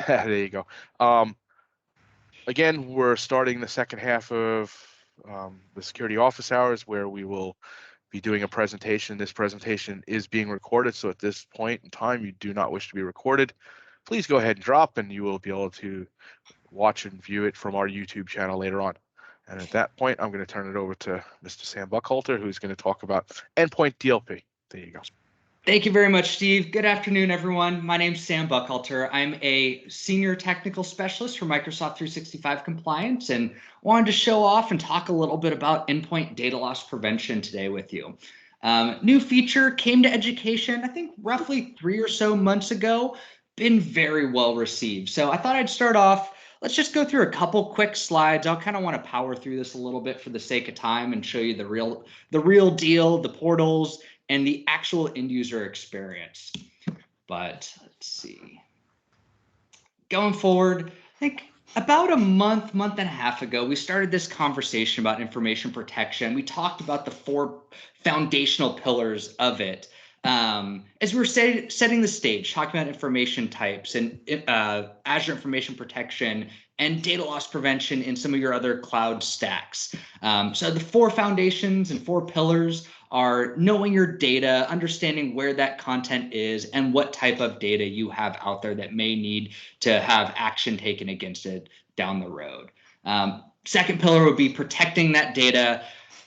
There you go. Again, we're starting the second half of the security office hours, where we will be doing a presentation. This presentation is being recorded, so at this point in time, you do not wish to be recorded, please go ahead and drop, and you will be able to watch and view it from our YouTube channel later on. And at that point, I'm going to turn it over to Mr. Sam Buckhalter, who's going to talk about Endpoint DLP. There you go. Thank you very much, Steve. Good afternoon, everyone. My name's Sam Buckhalter. I'm a senior technical specialist for Microsoft 365 compliance, and wanted to show off and talk a little bit about endpoint data loss prevention today with you. New feature came to education, I think roughly 3 or so months ago, been very well received. So I thought I'd start off. Let's just go through a couple quick slides. I'll kind of want to power through this a little bit for the sake of time and show you the real deal, the portals, and the actual end user experience. But let's see. Going forward, I think about a month and a half ago, we started this conversation about information protection. We talked about the 4 foundational pillars of it. As we were setting the stage, talking about information types and Azure information protection and data loss prevention in some of your other cloud stacks. So the 4 foundations and 4 pillars are knowing your data, understanding where that content is, and what type of data you have out there that may need to have action taken against it down the road. Second pillar would be protecting that data,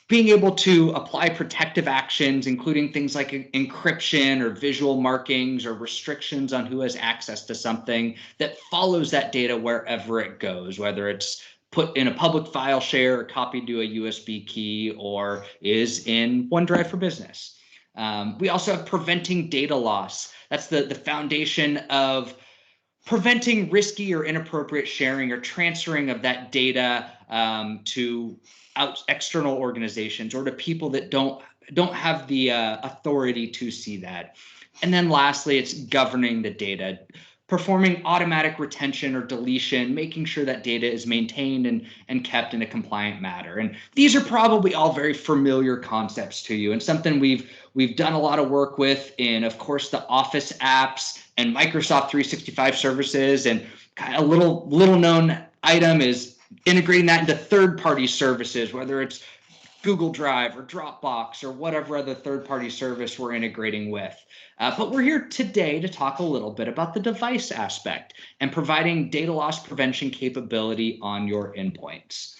being able to apply protective actions, including things like encryption or visual markings or restrictions on who has access to something that follows that data wherever it goes, whether it's put in a public file share or copied to a USB key or is in OneDrive for Business. We also have preventing data loss. That's the foundation of preventing risky or inappropriate sharing or transferring of that data to external organizations or to people that don't have the authority to see that. And then lastly, it's governing the data, performing automatic retention or deletion, making sure that data is maintained and kept in a compliant manner. And these are probably all very familiar concepts to you, and something we've done a lot of work with in, of course, the Office apps and Microsoft 365 services. And kind of a little known item is integrating that into third-party services, whether it's Google Drive or Dropbox or whatever other third-party service we're integrating with. But we're here today to talk a little bit about the device aspect and providing data loss prevention capability on your endpoints.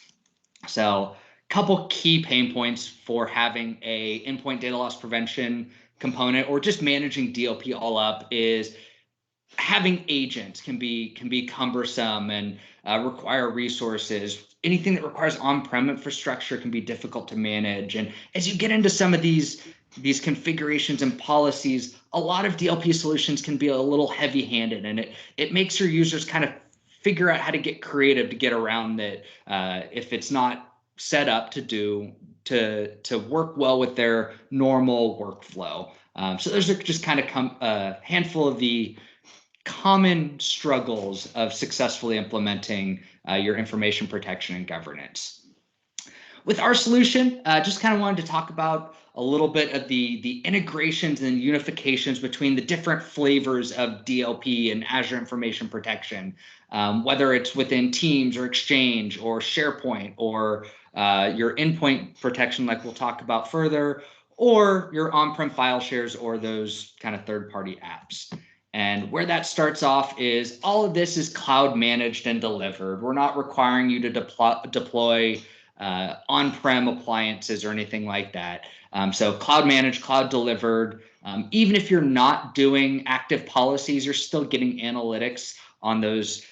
So a couple key pain points for having a endpoint data loss prevention component or just managing DLP all up is having agents can be cumbersome and require resources. Anything that requires on-prem infrastructure can be difficult to manage. And as you get into some of these configurations and policies, a lot of DLP solutions can be a little heavy-handed, and it makes your users kind of figure out how to get creative to get around that if it's not set up to work well with their normal workflow. So those are just kind of a handful of the common struggles of successfully implementing your information protection and governance. With our solution, just kind of wanted to talk about a little bit of the integrations and unifications between the different flavors of DLP and Azure information protection, whether it's within Teams or Exchange or SharePoint or your endpoint protection like we'll talk about further, or your on-prem file shares or those kind of third-party apps. And where that starts off is all of this is cloud managed and delivered. We're not requiring you to deploy on-prem appliances or anything like that. So cloud managed, cloud delivered. Even if you're not doing active policies, you're still getting analytics on those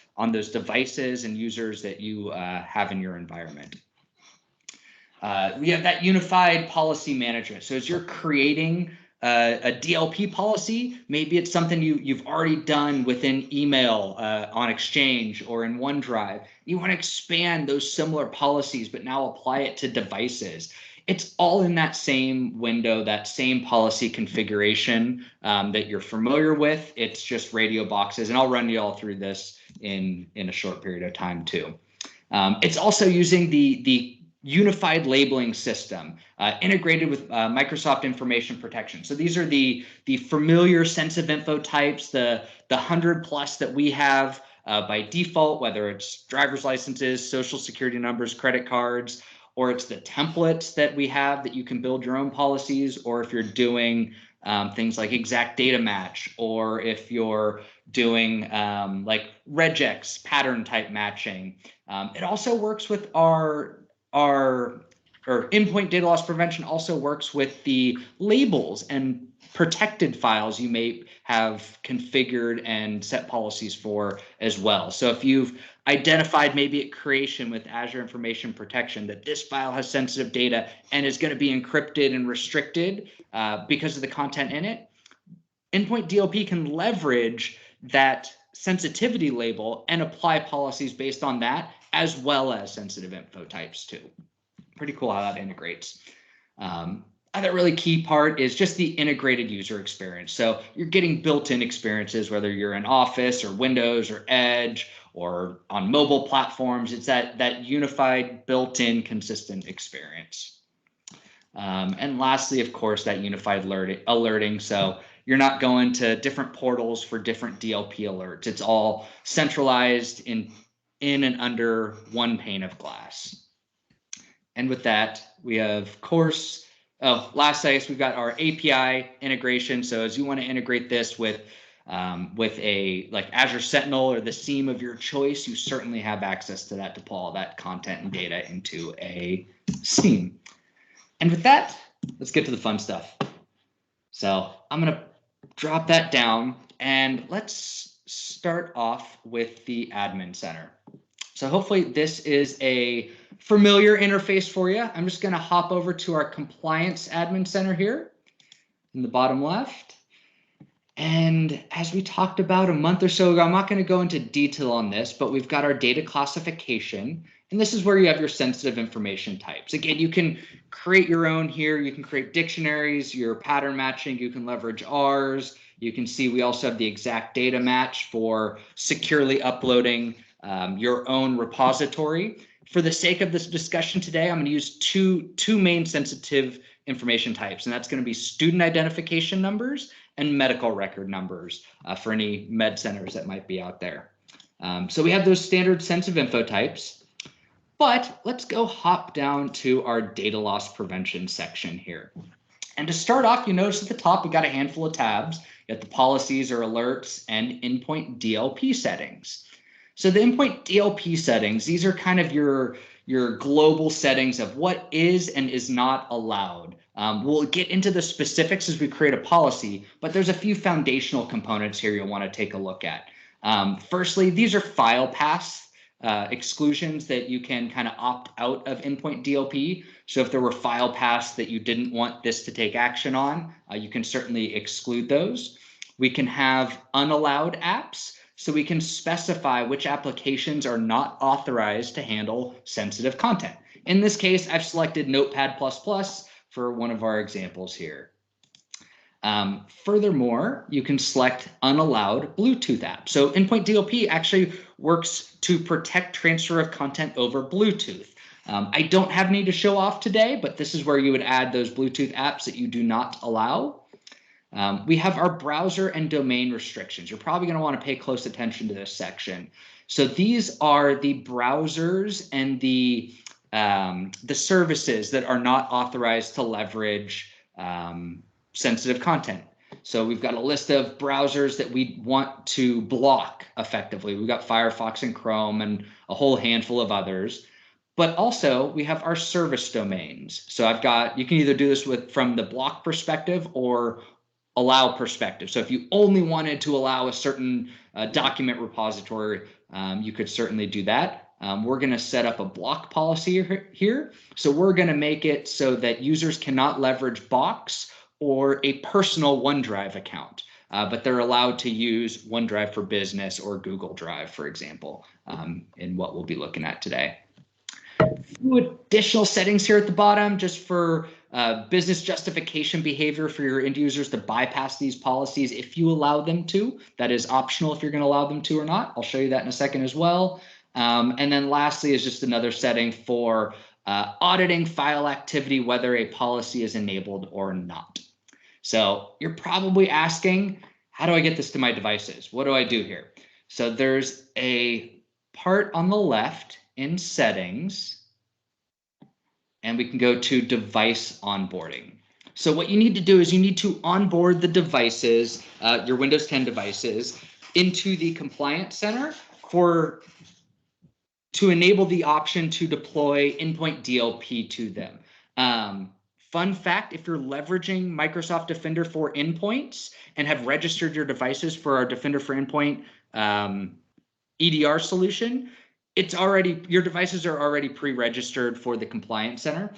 devices and users that you have in your environment. We have that unified policy management. So as you're creating a DLP policy, maybe it's something you've already done within email on Exchange or in OneDrive. You want to expand those similar policies, but now apply it to devices. It's all in that same window, that same policy configuration that you're familiar with. It's just radio boxes, and I'll run you all through this in a short period of time too. It's also using the unified labeling system integrated with Microsoft information protection. So these are the familiar sensitive info types, the 100+ that we have by default, whether it's driver's licenses, social security numbers, credit cards, or it's the templates that we have that you can build your own policies, or if you're doing things like exact data match, or if you're doing like regex pattern type matching. It also works with our endpoint data loss prevention also works with the labels and protected files you may have configured and set policies for as well. So if you've identified maybe at creation with Azure Information Protection that this file has sensitive data and is going to be encrypted and restricted because of the content in it, Endpoint DLP can leverage that sensitivity label and apply policies based on that, as well as sensitive info types too. Pretty cool how that integrates. Other really key part is just the integrated user experience. So you're getting built-in experiences, whether you're in Office or Windows or Edge or on mobile platforms. It's that unified, built-in, consistent experience. And lastly, of course, that unified alerting. So you're not going to different portals for different DLP alerts. It's all centralized in and under one pane of glass. And with that, we have, of course, last, I guess we've got our API integration. So as you want to integrate this with a like Azure Sentinel or the SIEM of your choice, you certainly have access to that to pull all that content and data into a SIEM. And with that, let's get to the fun stuff. So I'm going to drop that down and let's start off with the Admin Center. So hopefully this is a familiar interface for you. I'm just going to hop over to our Compliance Admin Center here in the bottom left. And as we talked about a month or so ago, I'm not going to go into detail on this, but we've got our data classification. And this is where you have your sensitive information types. Again, you can create your own here. You can create dictionaries, your pattern matching. You can leverage ours. You can see we also have the exact data match for securely uploading your own repository. For the sake of this discussion today, I'm going to use two main sensitive information types, and that's going to be student identification numbers and medical record numbers for any med centers that might be out there. So we have those standard sensitive info types, but let's go hop down to our data loss prevention section here. And to start off, you notice at the top, we got a handful of tabs. You got the policies or alerts and endpoint DLP settings. So the endpoint DLP settings, these are kind of your global settings of what is and is not allowed. We'll get into the specifics as we create a policy, but there's a few foundational components here you'll want to take a look at. Firstly, these are file paths exclusions that you can kind of opt out of endpoint DLP. So if there were file paths that you didn't want this to take action on, you can certainly exclude those. We can have unallowed apps. So we can specify which applications are not authorized to handle sensitive content. In this case, I've selected Notepad++ for one of our examples here. Furthermore, you can select unallowed Bluetooth apps. So endpoint DLP actually works to protect transfer of content over Bluetooth. I don't have any to show off today, but this is where you would add those Bluetooth apps that you do not allow. We have our browser and domain restrictions. You're probably going to want to pay close attention to this section. So these are the browsers and the services that are not authorized to leverage sensitive content. So we've got a list of browsers that we want to block effectively. We've got Firefox and Chrome and a whole handful of others. But also we have our service domains. So you can either do this from the block perspective or allow perspective. So if you only wanted to allow a certain document repository, you could certainly do that. We're going to set up a block policy here. So we're going to make it so that users cannot leverage Box or a personal OneDrive account, but they're allowed to use OneDrive for Business or Google Drive, for example, in what we'll be looking at today. A few additional settings here at the bottom just for business justification behavior for your end users to bypass these policies if you allow them to. That is optional if you're going to allow them to or not. I'll show you that in a second as well. And then lastly is just another setting for auditing file activity, whether a policy is enabled or not. So you're probably asking, how do I get this to my devices? What do I do here? So there's a part on the left in settings, and we can go to device onboarding. So what you need to do is you need to onboard the devices, your Windows 10 devices, into the Compliance Center to enable the option to deploy Endpoint DLP to them. Fun fact, if you're leveraging Microsoft Defender for Endpoints and have registered your devices for our Defender for Endpoint EDR solution, your devices are already pre-registered for the Compliance Center.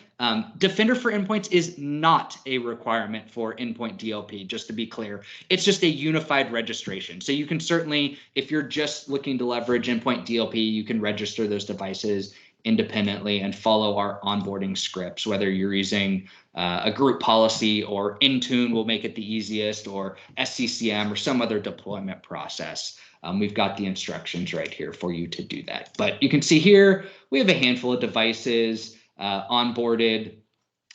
Defender for Endpoints is not a requirement for Endpoint DLP, just to be clear. It's just a unified registration. So you can certainly, if you're just looking to leverage Endpoint DLP, you can register those devices independently and follow our onboarding scripts, whether you're using a group policy or Intune will make it the easiest, or SCCM or some other deployment process. We've got the instructions right here for you to do that. But you can see here, we have a handful of devices onboarded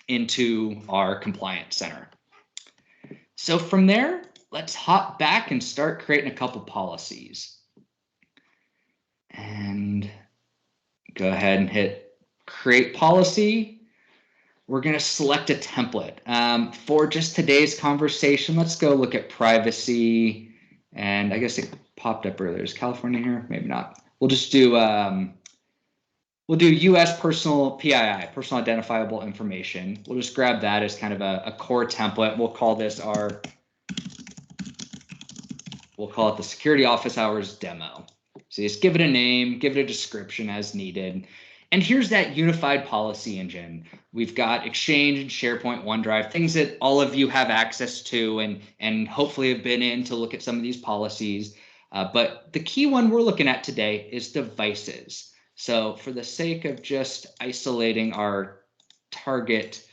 into our Compliance Center. So from there, let's hop back and start creating a couple policies. And go ahead and hit Create Policy. We're going to select a template. For just today's conversation, let's go look at privacy. And I guess it popped up earlier. Is California here? Maybe not. We'll just do we'll do U.S. personal PII, personal identifiable information. We'll just grab that as kind of a core template. We'll call this we'll call it the Security Office Hours demo. So just give it a name, give it a description as needed. And here's that unified policy engine. We've got Exchange and SharePoint, OneDrive, things that all of you have access to and hopefully have been in to look at some of these policies. But the key one we're looking at today is devices. So for the sake of just isolating our target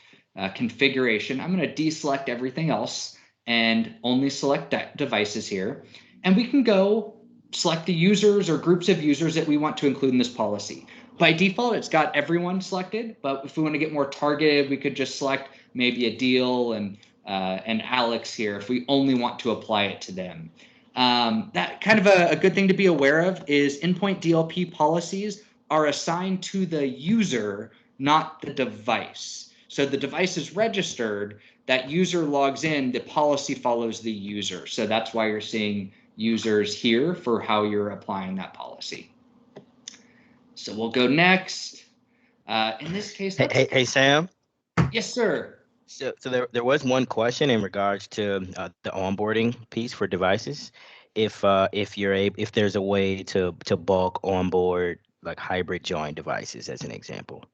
configuration, I'm going to deselect everything else and only select devices here. And we can go select the users or groups of users that we want to include in this policy. By default, it's got everyone selected, but if we want to get more targeted, we could just select maybe Adil and Alex here if we only want to apply it to them. That kind of a good thing to be aware of is Endpoint DLP policies are assigned to the user, not the device. So the device is registered, that user logs in, the policy follows the user. So that's why you're seeing users here for how you're applying that policy. So we'll go next. In this case, hey Sam. Yes, sir. So there was one question in regards to the onboarding piece for devices. If there's a way to bulk onboard like hybrid join devices as an example.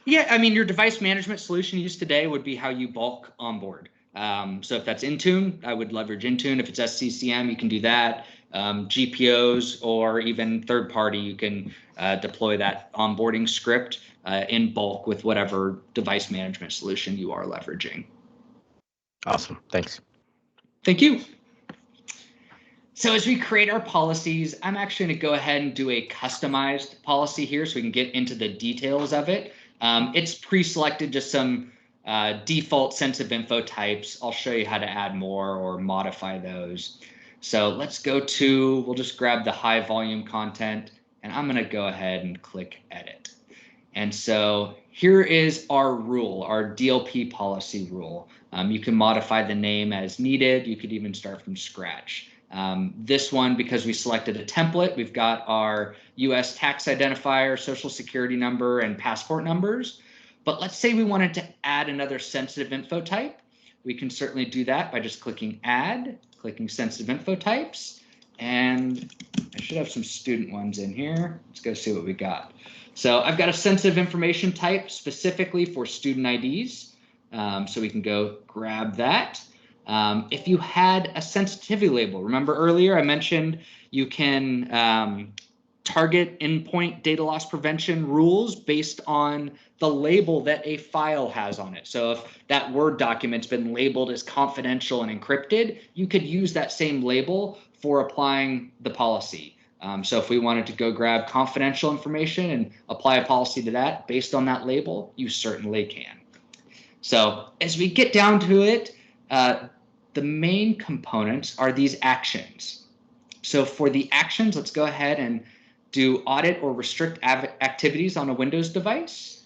Yeah, I mean, your device management solution used today would be how you bulk onboard. So if that's Intune, I would leverage Intune. If it's SCCM, you can do that. GPOs or even third party, you can deploy that onboarding script in bulk with whatever device management solution you are leveraging. Awesome. Thanks. Thank you. So as we create our policies, I'm actually going to go ahead and do a customized policy here so we can get into the details of it. It's pre-selected just some default sensitive info types. I'll show you how to add more or modify those. So let's go to, we'll just grab the high volume content and I'm going to go ahead and click edit. And so here is our rule, our DLP policy rule. You can modify the name as needed. You could even start from scratch. This one, because we selected a template, we've got our US tax identifier, social security number, and passport numbers. But let's say we wanted to add another sensitive info type. We can certainly do that by just clicking add, clicking sensitive info types. And I should have some student ones in here. Let's go see what we got. So I've got a sensitive information type specifically for student IDs. So we can go grab that. If you had a sensitivity label, remember earlier I mentioned you can target endpoint data loss prevention rules based on the label that a file has on it. So if that Word document's been labeled as confidential and encrypted, you could use that same label for applying the policy. So if we wanted to go grab confidential information and apply a policy to that based on that label, you certainly can. So as we get down to it, the main components are these actions. So for the actions, let's go ahead and do audit or restrict activities on a Windows device.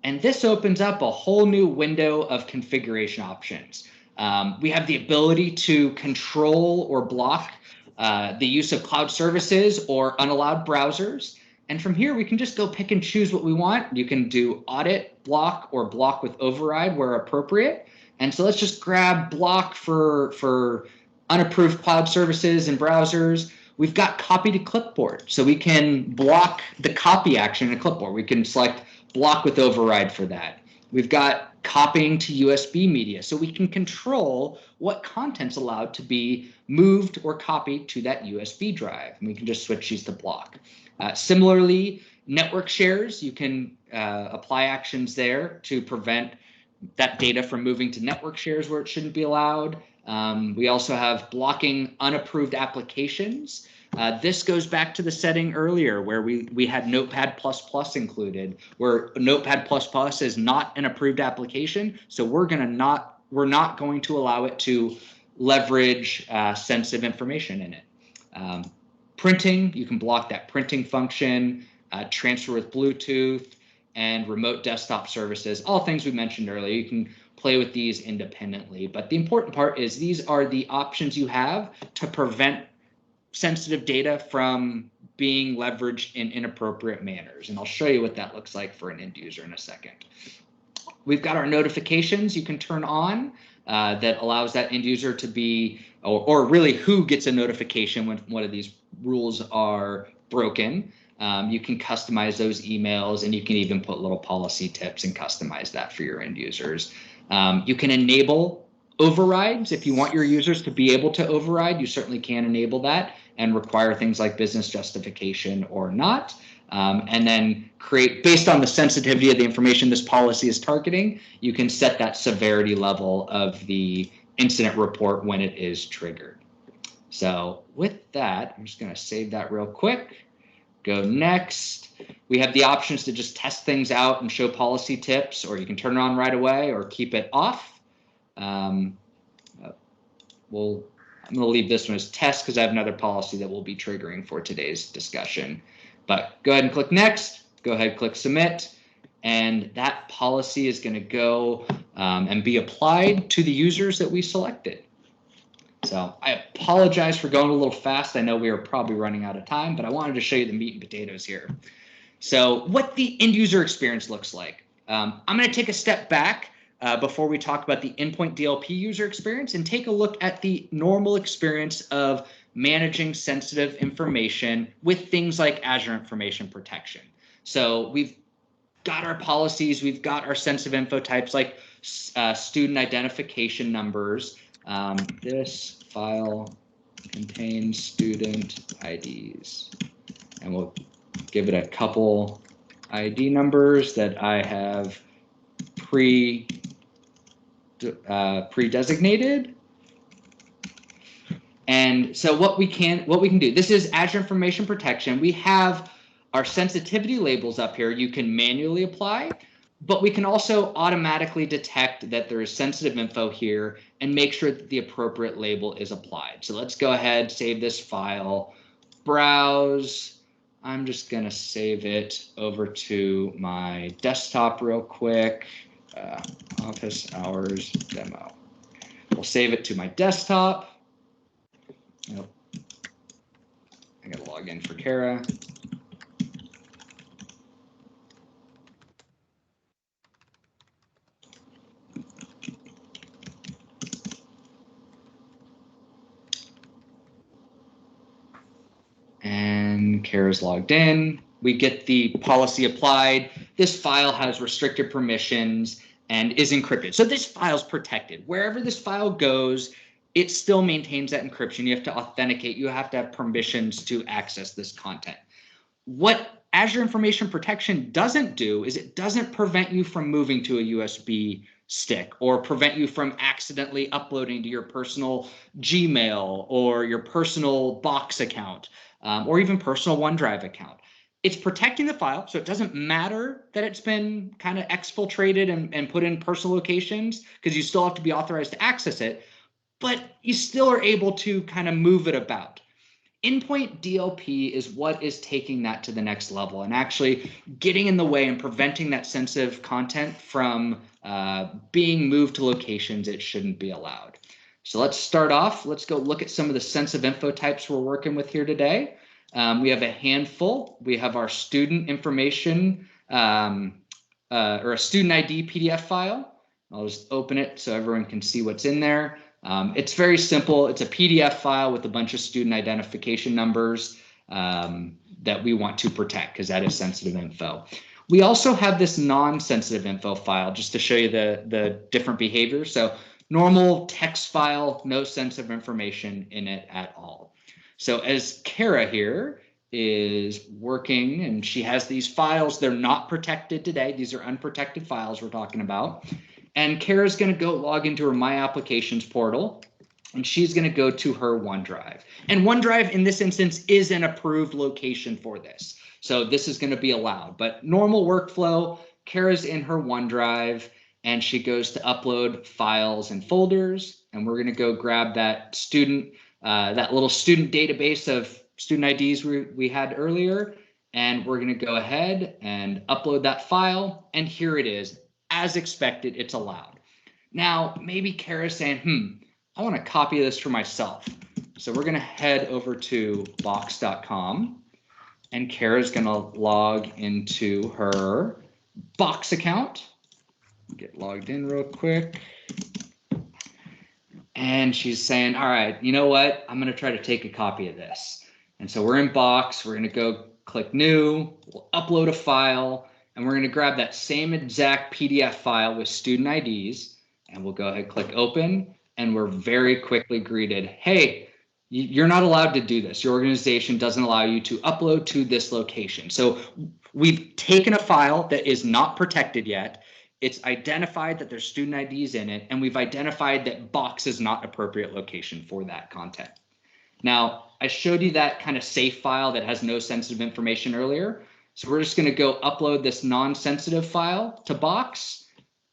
And this opens up a whole new window of configuration options. We have the ability to control or block the use of cloud services or unallowed browsers. And from here, we can just go pick and choose what we want. You can do audit, block, or block with override where appropriate. And so let's just grab block for unapproved cloud services and browsers. We've got copy to clipboard. So we can block the copy action in a clipboard. We can select block with override for that. We've got copying to USB media. So we can control what content's allowed to be moved or copied to that USB drive. And we can just switch these to block. Similarly, network shares, you can apply actions there to prevent that data from moving to network shares where it shouldn't be allowed. We also have blocking unapproved applications. This goes back to the setting earlier where we had Notepad++ included, where Notepad++ is not an approved application, so we're not going to allow it to leverage sensitive information in it. Printing, you can block that printing function, transfer with Bluetooth, and remote desktop services, all things we mentioned earlier. You can play with these independently, but the important part is these are the options you have to prevent sensitive data from being leveraged in inappropriate manners. And I'll show you what that looks like for an end user in a second. We've got our notifications you can turn on that allows that end user to be, or really who gets a notification when one of these rules are broken. You can customize those emails, and you can even put little policy tips and customize that for your end users. You can enable overrides. If you want your users to be able to override, you certainly can enable that and require things like business justification or not. And then create, based on the sensitivity of the information this policy is targeting, you can set that severity level of the incident report when it is triggered. So with that, I'm just going to save that real quick. Go next. We have the options to just test things out and show policy tips, or you can turn it on right away or keep it off. I'm going to leave this one as test because I have another policy that we'll be triggering for today's discussion. But go ahead and click next. Go ahead, click submit. And that policy is going to go and be applied to the users that we selected. So I apologize for going a little fast. I know we are probably running out of time, but I wanted to show you the meat and potatoes here. So what the end user experience looks like. I'm going to take a step back before we talk about the endpoint DLP user experience and take a look at the normal experience of managing sensitive information with things like Azure Information Protection. So we've got our policies, we've got our sensitive info types like student identification numbers. This file contains student IDs, and we'll give it a couple ID numbers that I have pre-designated. And so what we can do, this is Azure Information Protection. We have our sensitivity labels up here you can manually apply, but we can also automatically detect that there is sensitive info here and make sure that the appropriate label is applied. So let's go ahead, save this file, browse. I'm just going to save it over to my desktop real quick. Office hours demo. We'll save it to my desktop. Nope. I got to log in for Kara. And Kara's logged in. We get the policy applied. This file has restricted permissions and is encrypted. So this file's protected. Wherever this file goes, it still maintains that encryption. You have to authenticate. You have to have permissions to access this content. What Azure Information Protection doesn't do is it doesn't prevent you from moving to a USB stick or prevent you from accidentally uploading to your personal Gmail or your personal Box account or even personal OneDrive account. It's protecting the file, so it doesn't matter that it's been kind of exfiltrated and put in personal locations because you still have to be authorized to access it, but you still are able to kind of move it about. Endpoint DLP is what is taking that to the next level and actually getting in the way and preventing that sensitive content from being moved to locations it shouldn't be allowed. So let's start off. Let's go look at some of the sensitive info types we're working with here today. We have a handful. We have our student information or a student ID PDF file. I'll just open it so everyone can see what's in there. It's very simple. It's a PDF file with a bunch of student identification numbers that we want to protect because that is sensitive info. We also have this non-sensitive info file just to show you the different behaviors. So normal text file, no sensitive information in it at all. So as Kara here is working and she has these files, they're not protected today. These are unprotected files we're talking about. And Kara's going to go log into her My Applications portal, and she's going to go to her OneDrive. And OneDrive in this instance is an approved location for this. So this is going to be allowed. But normal workflow, Kara's in her OneDrive, and she goes to upload files and folders. And we're going to go grab that student, that little student database of student IDs we had earlier. And we're going to go ahead and upload that file. And here it is. As expected, it's allowed. Now, maybe Kara's saying, I want to copy this for myself. So we're going to head over to box.com and Kara's going to log into her Box account. Get logged in real quick. And she's saying, all right, you know what? I'm going to try to take a copy of this. And so we're in Box. We're going to go click New. We'll upload a file. And we're going to grab that same exact PDF file with student IDs, and we'll go ahead, click open, and we're very quickly greeted, hey, you're not allowed to do this. Your organization doesn't allow you to upload to this location. So we've taken a file that is not protected yet. It's identified that there's student IDs in it, and we've identified that Box is not appropriate location for that content. Now, I showed you that kind of safe file that has no sensitive information earlier. So we're just going to go upload this non-sensitive file to Box,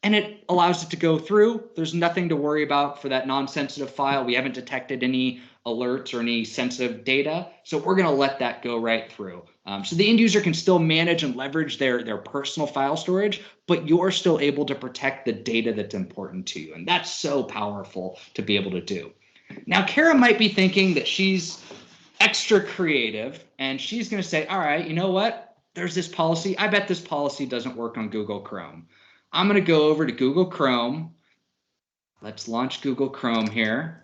and it allows it to go through. There's nothing to worry about for that non-sensitive file. We haven't detected any alerts or any sensitive data. So we're going to let that go right through. So the end user can still manage and leverage their personal file storage, but you're still able to protect the data that's important to you. And that's so powerful to be able to do. Now, Kara might be thinking that she's extra creative, and she's going to say, all right, you know what? There's this policy. I bet this policy doesn't work on Google Chrome. I'm going to go over to Google Chrome. Let's launch Google Chrome here.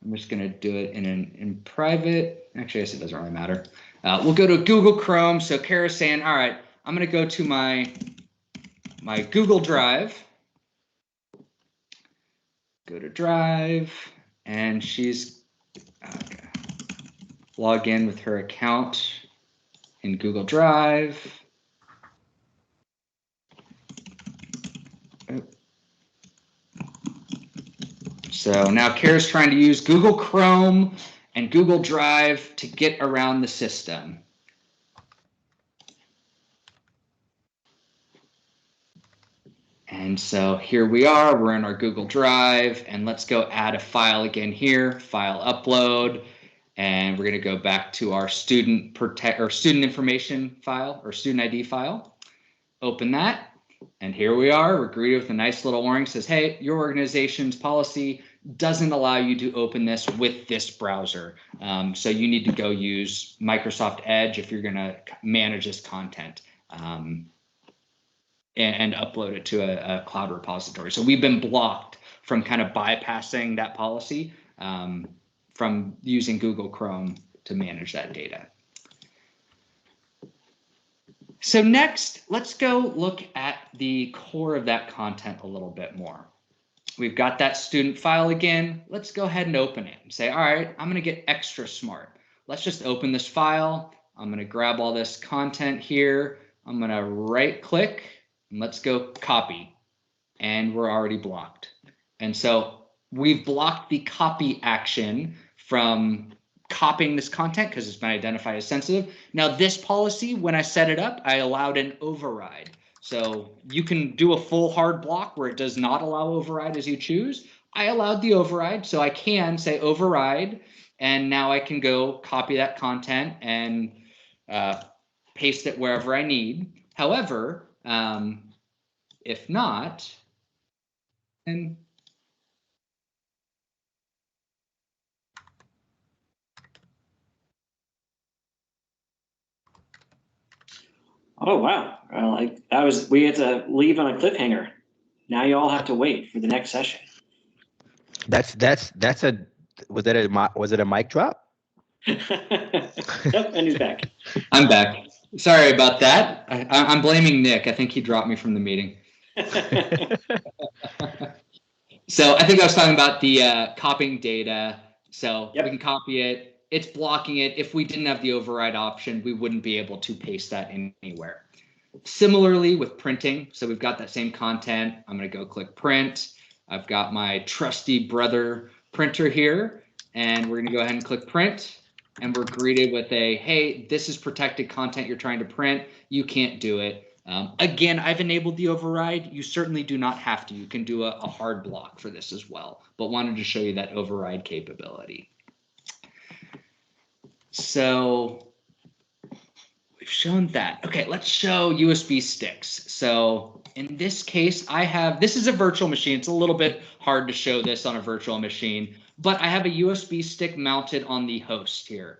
I'm just going to do it in private. Actually, I guess it doesn't really matter. We'll go to Google Chrome. So Kara's saying, all right, I'm going to go to my Google Drive. Go to Drive, and she's log in with her account in Google Drive. So now Kara's trying to use Google Chrome and Google Drive to get around the system. And so here we are, we're in our Google Drive, and let's go add a file again here, file upload, and we're going to go back to our student information file or student ID file. Open that, and here we are. We're greeted with a nice little warning that says, hey, your organization's policy doesn't allow you to open this with this browser. So you need to go use Microsoft Edge if you're going to manage this content. And upload it to a cloud repository. So we've been blocked from kind of bypassing that policy from using Google Chrome to manage that data. So next, let's go look at the core of that content a little bit more. We've got that student file again. Let's go ahead and open it and say, all right, I'm going to get extra smart. Let's just open this file. I'm going to grab all this content here. I'm going to right click. Let's go copy, and we're already blocked. And so we've blocked the copy action from copying this content because it's been identified as sensitive. Now this policy, when I set it up, I allowed an override. So you can do a full hard block where it does not allow override as you choose. I allowed the override, so I can say override, And now I can go copy that content and paste it wherever I need. However, if not, then Oh, wow. Well, we had to leave on a cliffhanger. Now you all have to wait for the next session. Was it a mic drop? Yep, and he's back. I'm back. Sorry about that. I'm blaming Nick. I think he dropped me from the meeting. So I think I was talking about the copying data. So Yep. we can copy it. It's blocking it. If we didn't have the override option, we wouldn't be able to paste that anywhere. Similarly with printing. So we've got that same content. I'm going to go click print. I've got my trusty brother printer here, and we're going to go ahead and click print. And we're greeted with a, hey, this is protected content you're trying to print. You can't do it. Again, I've enabled the override. You certainly do not have to. You can do a hard block for this as well, but wanted to show you that override capability. So we've shown that. Okay, let's show USB sticks. So in this case, this is a virtual machine. It's a little bit hard to show this on a virtual machine, but I have a USB stick mounted on the host here.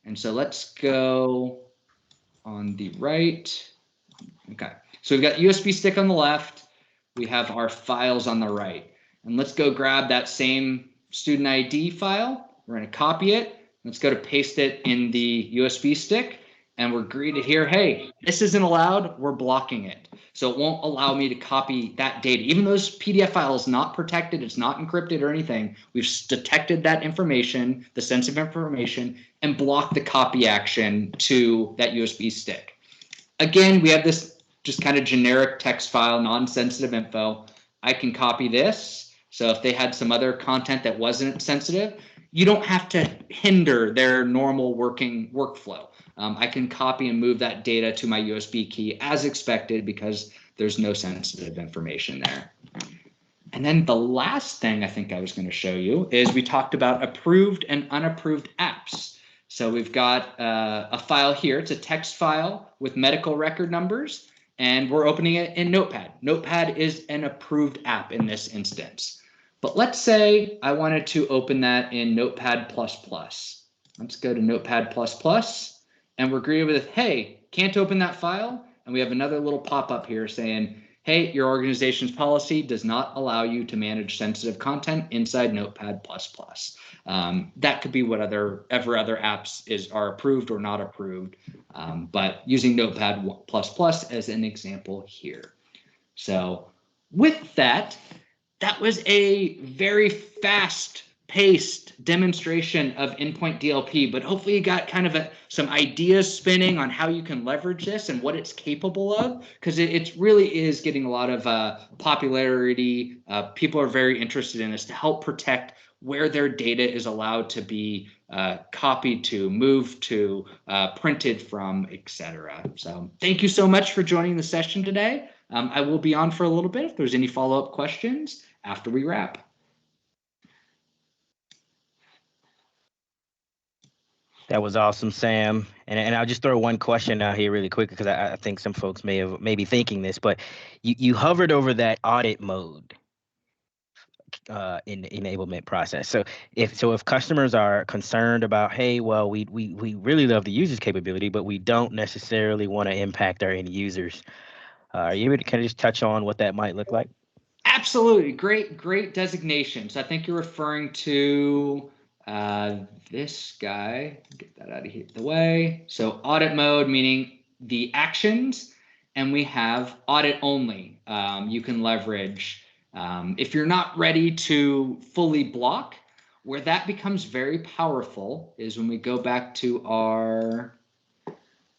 And so let's go on the right. Okay, so we've got USB stick on the left. We have our files on the right. And let's go grab that same student ID file. We're going to copy it. Let's go to paste it in the USB stick. And we're greeted here, hey, this isn't allowed. We're blocking it. So it won't allow me to copy that data. Even though this PDF file is not protected, it's not encrypted or anything, we've detected that information, the sensitive information, and blocked the copy action to that USB stick. Again, we have this just kind of generic text file, non-sensitive info. I can copy this. So if they had some other content that wasn't sensitive, you don't have to hinder their normal working workflow. I can copy and move that data to my USB key as expected because there's no sensitive information there. And then the last thing I think I was going to show you is we talked about approved and unapproved apps. So we've got a file here. It's a text file with medical record numbers, and we're opening it in Notepad. Notepad is an approved app in this instance. But let's say I wanted to open that in Notepad++. Let's go to Notepad++, and we're greeted with, hey, can't open that file. And we have another little pop-up here saying, hey, your organization's policy does not allow you to manage sensitive content inside Notepad++. That could be whatever other apps are approved or not approved, but using Notepad++ as an example here. So with that, that was a very fast-paced demonstration of Endpoint DLP, but hopefully you got kind of some ideas spinning on how you can leverage this and what it's capable of, because it really is getting a lot of popularity. People are very interested in this to help protect where their data is allowed to be copied to, moved to, printed from, etc. So thank you so much for joining the session today. I will be on for a little bit if there's any follow-up questions after we wrap. That was awesome, Sam. And I'll just throw one question out here really quick because I think some folks may be thinking this, but you hovered over that audit mode in the enablement process. So if customers are concerned about, hey, well, we really love the user's capability, but we don't necessarily want to impact our end users, are you able to kind of just touch on what that might look like? Absolutely. Great designation. So I think you're referring to this guy. Get that out of here the way. So audit mode, meaning the actions, and we have audit only. You can leverage if you're not ready to fully block. Where that becomes very powerful is when we go back to our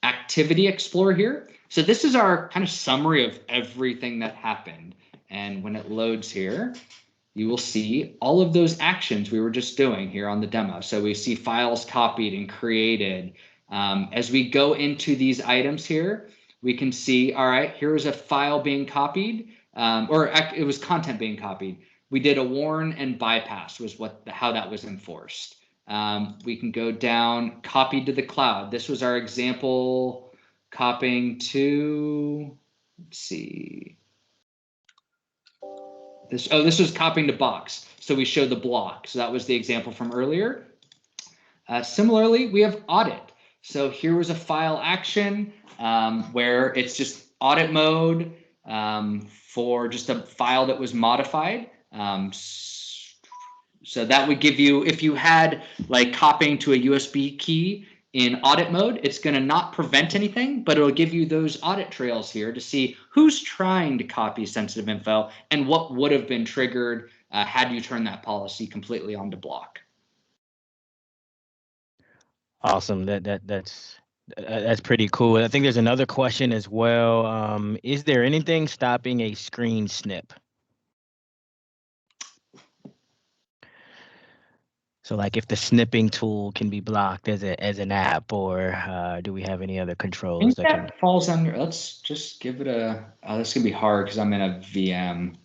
Activity Explorer here. So this is our kind of summary of everything that happened. And when it loads here, you will see all of those actions we were just doing here on the demo. So we see files copied and created. As we go into these items here, we can see, all right, here is a file being copied, or it was content being copied. We did a warn and bypass was how that was enforced. We can go down, copied to the cloud. This was our example, copying to, let's see. This was copying to Box. So we showed the block. So that was the example from earlier. Similarly, we have audit. So here was a file action where it's just audit mode for just a file that was modified. So that would give you, if you had like copying to a USB key in audit mode, it's going to not prevent anything, but it'll give you those audit trails here to see who's trying to copy sensitive info and what would have been triggered had you turn that policy completely onto block. Awesome. That's pretty cool. I think there's another question as well. Is there anything stopping a screen snip? So like if the snipping tool can be blocked as an app, or do we have any other controls that can? Falls under, let's just give it a, this can be hard because I'm in a VM.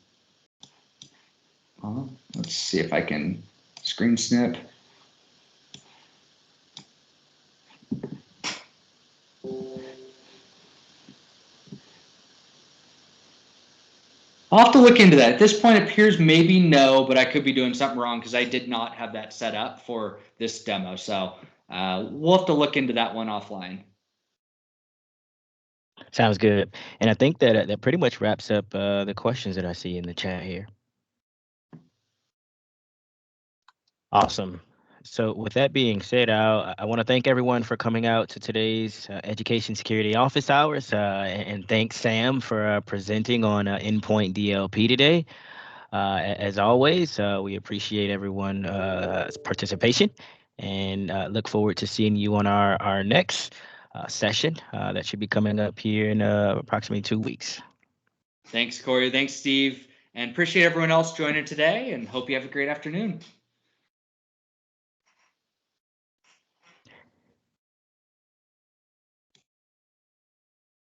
Let's see if I can screen snip. I'll have to look into that. At this point, it appears maybe no, but I could be doing something wrong because I did not have that set up for this demo. So we'll have to look into that one offline. Sounds good. And I think that that pretty much wraps up the questions that I see in the chat here. Awesome. So with that being said, I want to thank everyone for coming out to today's Education Security Office Hours, and thanks Sam for presenting on Endpoint DLP today. As always, we appreciate everyone's participation, and look forward to seeing you on our next session that should be coming up here in approximately 2 weeks. Thanks, Corey. Thanks, Steve. And appreciate everyone else joining today, and hope you have a great afternoon.